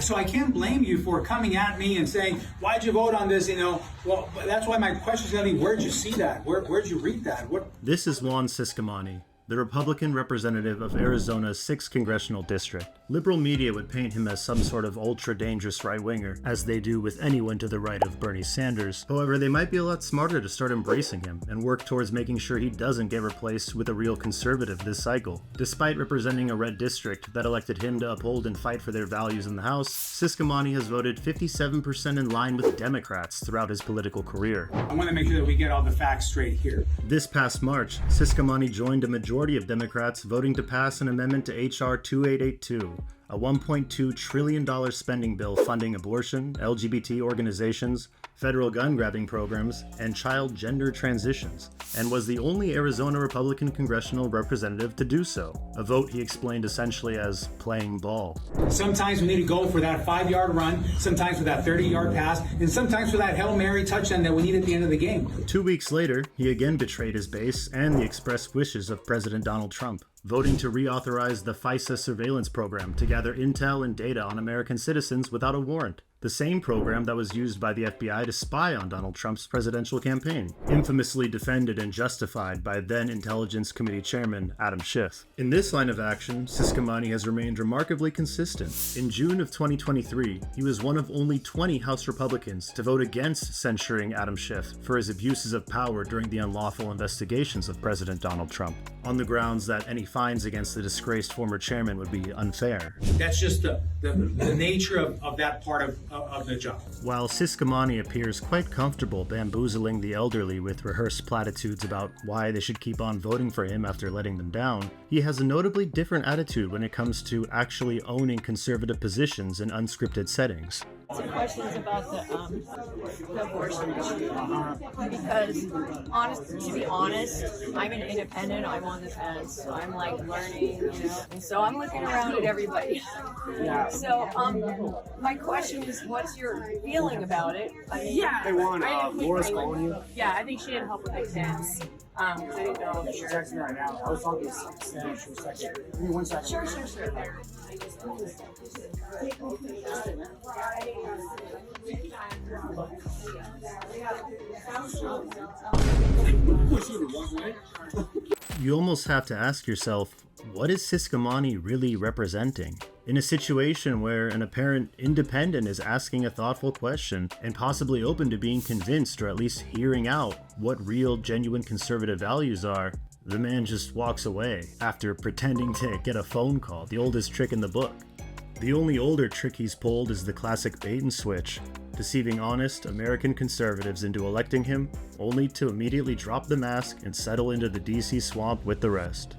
So I can't blame you for coming at me and saying, why'd you vote on this? Well, that's why my question is going to be, where'd you see that? Where'd you read that? This is Juan Ciscomani, the Republican representative of Arizona's 6th congressional district. Liberal media would paint him as some sort of ultra-dangerous right-winger, as they do with anyone to the right of Bernie Sanders. However, they might be a lot smarter to start embracing him and work towards making sure he doesn't get replaced with a real conservative this cycle. Despite representing a red district that elected him to uphold and fight for their values in the House, Ciscomani has voted 57% in line with Democrats throughout his political career. I want to make sure that we get all the facts straight here. This past March, Ciscomani joined a majority of Democrats voting to pass an amendment to H.R. 2882, a $1.2 trillion spending bill funding abortion, LGBT organizations, federal gun-grabbing programs, and child gender transitions, and was the only Arizona Republican congressional representative to do so, a vote he explained essentially as playing ball. Sometimes we need to go for that 5-yard run, sometimes for that 30-yard pass, and sometimes for that Hail Mary touchdown that we need at the end of the game. 2 weeks later, he again betrayed his base and the express wishes of President Donald Trump, voting to reauthorize the FISA surveillance program to gather intel and data on American citizens without a warrant. The same program that was used by the FBI to spy on Donald Trump's presidential campaign, infamously defended and justified by then Intelligence Committee Chairman Adam Schiff. In this line of action, Ciscomani has remained remarkably consistent. In June of 2023, he was one of only 20 House Republicans to vote against censuring Adam Schiff for his abuses of power during the unlawful investigations of President Donald Trump, on the grounds that any fines against the disgraced former chairman would be unfair. That's just the nature of that part of the job. While Ciscomani appears quite comfortable bamboozling the elderly with rehearsed platitudes about why they should keep on voting for him after letting them down, he has a notably different attitude when it comes to actually owning conservative positions in unscripted settings. Some questions about the abortion issue, because to be honest, I'm an independent, I'm on the fence, so I'm like learning, and so I'm looking around at everybody. So my question is, what's your feeling about it? They want Laura's calling you. Yeah, I think she didn't help with the kids. I didn't know. She's texting me right now. I was talking to Sam. She was texting. Give me 1 second. Sure. You almost have to ask yourself, what is Ciscomani really representing? In a situation where an apparent independent is asking a thoughtful question and possibly open to being convinced or at least hearing out what real, genuine conservative values are, the man just walks away after pretending to get a phone call, the oldest trick in the book. The only older trick he's pulled is the classic bait and switch, deceiving honest American conservatives into electing him, only to immediately drop the mask and settle into the DC swamp with the rest.